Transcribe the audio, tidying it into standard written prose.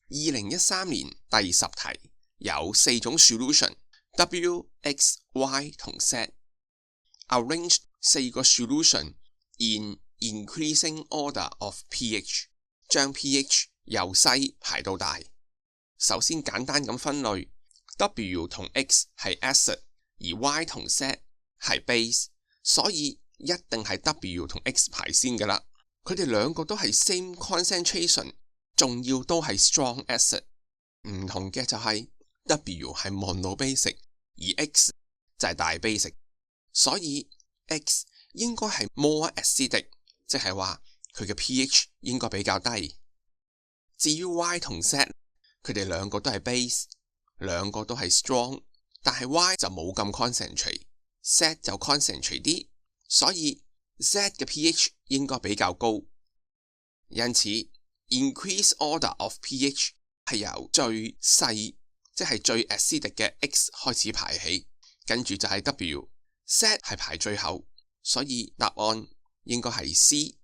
2013年第10題有4種 solution W, X, Y 同 Z。Arrange 4個 solution in increasing order of pH， 將 pH 由細排到大。首先簡單咁分類 ，W 同 X 係 acid， 而 Y 同 Z 係 base， 所以一定係 W 同 X 排先噶啦。佢哋兩個都係 same concentration， 仲要都係 strong acid。唔同嘅就係 W 係 monobasic， 而 X 就係 diabasic， 所以 X 應該係 more acidic， 即係話佢嘅 pH 應該比較低。至於 Y 同 Z， 佢哋兩個都係 base， 兩個都係 strong， 但係 Y 就冇咁 concentrate，Z 就 concentrate 啲，所以 Z 嘅 pH 應該比較高。因此 increase order of pH 係由最細，即係最 acidic 嘅 X 開始排起，跟住就係 W，Z 係排最後，所以答案應該係 C。